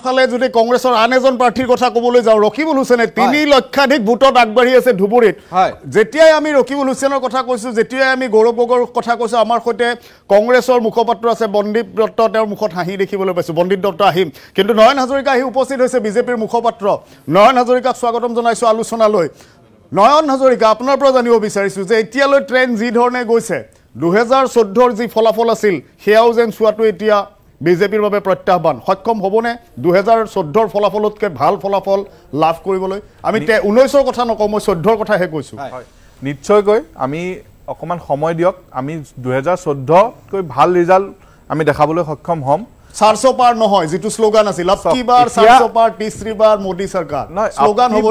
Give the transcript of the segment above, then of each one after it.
ফালে যদি কংগ্ৰেছৰ আন এজন প্ৰাৰ্থীৰ কথা ক'বলৈ যাওঁ ৰকিবুল হুছেইনে 3 লক্ষাধিক ভোটত আগবাঢ়ি আছে ধুবুৰীত যেতিয়াই আমি ৰকিবুল হুছেইনৰ কথা কৈছো যেতিয়াই আমি গৌৰৱ গগৈৰ কথা কৈছো আমাৰ সৈতে কংগ্ৰেছৰ মুখপাত্ৰ আছে বন্দীপ দত্ত তেওঁৰ মুখত হাঁহি দেখিবলৈ পাইছো বন্দীপ দত্ত আহিম কিন্তু নয়ন হাজৰিকা আহি উপস্থিত হৈছে বিজেপিৰ মুখপাত্ৰ নয়ন হাজৰিকাক স্বাগতম জনাইছো আলোচনালৈ নয়ন হাজৰিকা আপোনাৰ পৰা জানিব বিচাৰিছো যে এতিয়ালৈ ট্ৰেন যি ধৰণে গৈছে 2014ৰ যি ফলাফল আছিল হেয়াও যেন চোৱাটো এতিয়া বিজেপিৰ বাবে প্ৰত্যাহ্বান সক্ষম হ'বনে 2014ৰ ফলাফলতকৈ ভাল ফলাফল লাভ কৰিবলৈ আমি 19ৰ কথা নকওঁ মই 14ৰ কথাহে কৈছো নিশ্চয়কৈ আমি অকমান সময় দিয়ক আমি 2014কৈ ভাল ৰিজাল্ট আমি দেখাবলৈ সক্ষম হ'ম 400 পাৰ নহয় যেটো স্লোগান আছিল আব কি বাৰ 400 পাৰ तीसरी বাৰ মোদী চৰকাৰ স্লোগান হ'ব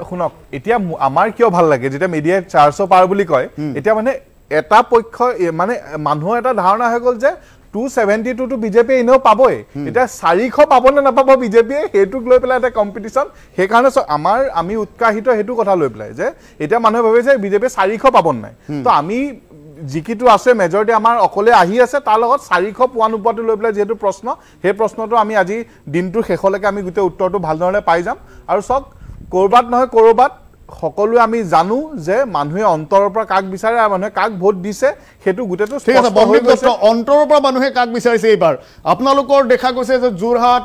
শুনক এতিয়া আমাৰ কিয় ভাল লাগে যেটা মিডিয়াত 400 পাৰ বুলি কয় এতিয়া মানে এটা পক্ষ মানে মানুহৰ এটা ধাৰণা হৈ গল যে 272 টু বিজেপি এনেও পাবই এটা 400 পাব না নাপাব বিজেপি হেতুক লৈ পেলাই এটা কম্পিটিশন হে কাৰণে আমি উৎসাহিত হেতু কথা লৈ পেলাই যে এটা মানুহে ভাবে যে বিজেপি 400 পাব নাই তো আমি জিকিটো আছে মেজৰিটি আমাৰ অকলে আহি আছে তাৰ লগত 400 পোৱা নোপোৱাটো লৈ পেলাই যেটো প্ৰশ্ন হে প্ৰশ্নটো আমি আজি দিনটোৰ শেষলৈকে আমি গুটে উত্তৰটো ভাল ধৰণে পাই যাম আৰু সক কৰবাত নহয় কৰবাত সকলো আমি জানো যে মানুহে অন্তৰৰ পৰা কাক বিচাৰে আৰু মানুহে কাক ভোট দিছে হেতু গুটেটো ঠিক আছে বন্দীপ দত্ত অন্তৰৰ পৰা মানুহে কাক বিচাৰিছে এইবাৰ আপোনালোকৰ দেখা গৈছে যে যোৰহাট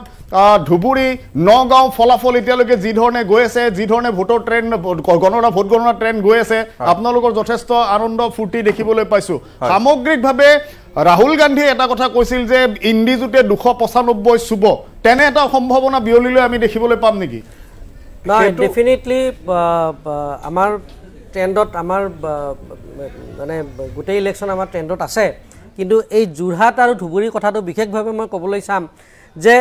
ধুবুৰী নগাঁও ফলাফল এতিয়ালৈকে যি ধৰণে গৈ আছে যি ধৰণে ভোটৰ ট্ৰেন ভোট গণনা ট্ৰেন গৈ আছে আপোনালোকৰ যথেষ্ট আনন্দ ফুৰ্তি দেখিবলৈ পাইছো সামগ্ৰিকভাৱে ৰাহুল গান্ধী এটা কথা কৈছিল যে ইণ্ডিজুতে 295 চুব তেনে এটা সম্ভাৱনা বিয়লিলৈ আমি দেখিবলৈ পাম নেকি না ডেফিনেটলি আমাৰ ট্ৰেন্ডত আমাৰ মানে গোটেই ইলেকশন আমাৰ ট্ৰেন্ডত আছে কিন্তু এই যোৰহাট আৰু ধুবুৰীৰ কথাটো বিশেষভাৱে মই ক'বলৈ চাম যে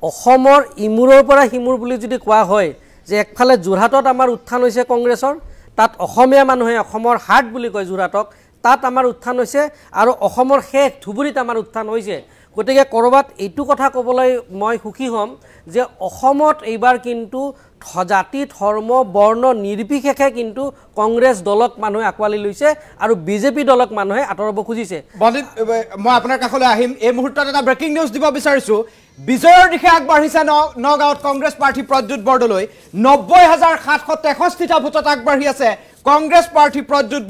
অসমৰ ইমুৰৰ পৰা হিমুৰ বুলি যদি কোৱা হয় যে একফালে যোৰহাটত আমাৰ উত্থান হৈছে কংগ্ৰেছৰ তাত অসমীয়া মানুহে অসমৰ হাৰ্ট বুলি কয় যোৰহাটক তাত আমাৰ উত্থান হৈছে আৰু অসমৰ শেষ ধুবুৰীত আমাৰ উত্থান হৈছে গতিকে কৰবাত এইটো কথা ক'বলৈ মই সুখী হ'ম যে অসমত এইবাৰ কিন্তু জাতি ধৰ্ম বৰ্ণ নিৰ্বিশেষে কিন্তু কংগ্ৰেছ দলক মানুহে আকৱালি লৈছে আৰু বিজেপি দলক মানুহে আঁতৰাব খুজিছে মই আপোনাৰ কাষলৈ আহিম এই মুহূৰ্তত এটা ব্ৰেকিং নিউজ দিব বিচাৰিছো বিজয়ৰ দিশে আগবাঢ়িছে নগাঁৱত কংগ্ৰেছ প্ৰাৰ্থী প্ৰদ্যুৎ বৰদলৈ 90,763টা ভোটত আগবাঢ়ি আছে কংগ্ৰেছ প্ৰাৰ্থী প্ৰদ্যুৎ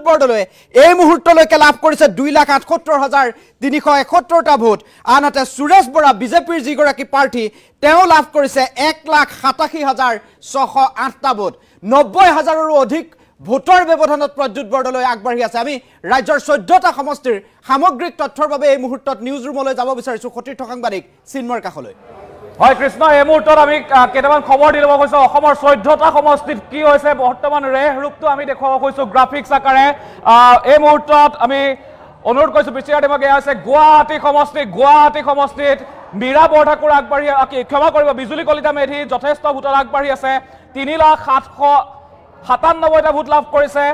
বৰদলৈ এই মুহূৰ্তলৈকে লাভ কৰিছে 2,78,371টা ভোট আনহাতে সুৰেশ বৰা বিজেপিৰ যিগৰাকী প্ৰাৰ্থী তেওঁ লাভ কৰিছে 1,87,608টা ভোট 90,000ৰো অধিক ভোটৰ ব্যৱধানত প্ৰদ্যুৎ বৰদলৈ আগবাঢ়ি আছে আমি ৰাজ্যৰ 14টা সমষ্টিৰ সামগ্ৰিক তথ্যৰ বাবে এই মুহূৰ্তত নিউজ ৰুমলৈ যাব বিচাৰিছো সতীৰ্থ সাংবাদিক চিন্ময়ৰ কাষলৈ হয় কৃষ্ণ এই মুহূৰ্তত আমি কেইটামান খবৰ দি ল'ব কৈছো অসমৰ 14টা সমষ্টিত কি হৈছে বৰ্তমান ৰেহ ৰূপটো আমি দেখুৱাব কৈছো গ্ৰাফিক্স আকাৰে এই মুহূৰ্তত আমি অনুৰোধ কৰিছো বিচিয়া দেৱক এয়া আছে গুৱাহাটী সমষ্টিত মীৰা বৰঠাকুৰ আগবাঢ়ি ক্ষমা কৰিব বিজুলী কলিতা মেধি যথেষ্ট ভোটত আগবাঢ়ি আছে 3,797টা ভোট লাভ কৰিছে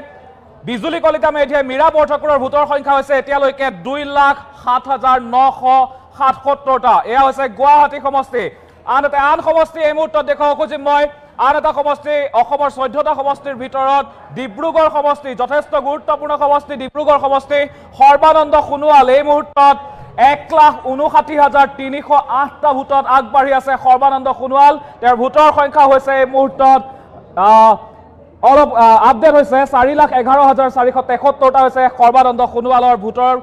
বিজুলী কলিতা মেধিয়ে মীৰা বৰঠাকুৰৰ ভোটৰ সংখ্যা হৈছে এতিয়ালৈকে 2,07,977টা এয়া হৈছে গুৱাহাটী সমষ্টি আনহাতে আন সমষ্টি এই মুহূৰ্তত দেখুৱাব খুজিম মই আন এটা সমষ্টি অসমৰ 14টা সমষ্টিৰ ভিতৰত ডিব্ৰুগড় সমষ্টি যথেষ্ট গুৰুত্বপূৰ্ণ সমষ্টি ডিব্ৰুগড় সমষ্টি সৰ্বানন্দ সোণোৱাল এই মুহূৰ্তত 1,59,308টা ভোটত আগবাঢ়ি আছে সৰ্বানন্দ সোণোৱাল তেওঁৰ ভোটৰ সংখ্যা হৈছে এই মুহূৰ্তত অলপ আপডেট হৈছে 4,11,473টা হৈছে সৰ্বানন্দ সোণোৱালৰ ভোটৰ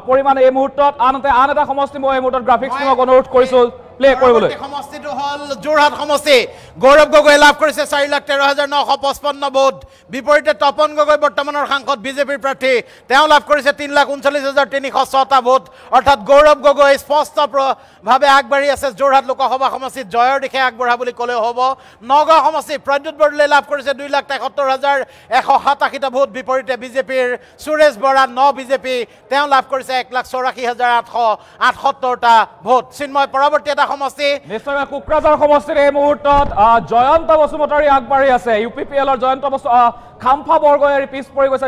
পৰিমাণ এই মুহূৰ্তত আনহাতে আন এটা সমষ্টি মই এই মুহূৰ্তত গ্ৰাফিক্স টিমক অনুৰোধ কৰিছো প্লে কৰিবলৈ সমষ্টিটো হল যোৰহাট সমষ্টি গৌৰৱ গগৈ লাভ কৰিছে 4,13,955 ভোট বিপৰীতে তপন গগৈ বৰ্তমানৰ সাংসদ বিজেপিৰ প্ৰাৰ্থী তেওঁ লাভ কৰিছে 3,39,306টা ভোট অৰ্থাৎ গৌৰৱ গগৈ স্পষ্ট ভাৱে আগবাঢ়ি আছে যোৰহাট লোকসভা সমষ্টিত জয়ৰ দিশে আগবঢ়া বুলি ক'লে হ'ব নগাঁও সমষ্টি প্ৰদ্যুৎ বৰদলৈ লাভ কৰিছে 2,73,187টা ভোট বিপৰীতে বিজেপিৰ সুৰেশ বৰা বিজেপি তেওঁ লাভ কৰিছে 1,84,878টা ভোট চিন্ময় পৰৱৰ্তী এটা সমষ্টি নিশ্চয় কোকৰাঝাৰ সমষ্টিৰ এই মুহূৰ্তত জয়ন্ত বসুমতাৰী আগবাঢ়ি আছে ইউপিপিএলৰ জয়ন্ত খাম্ফা বৰগয়াৰী পিছ পৰি গৈছে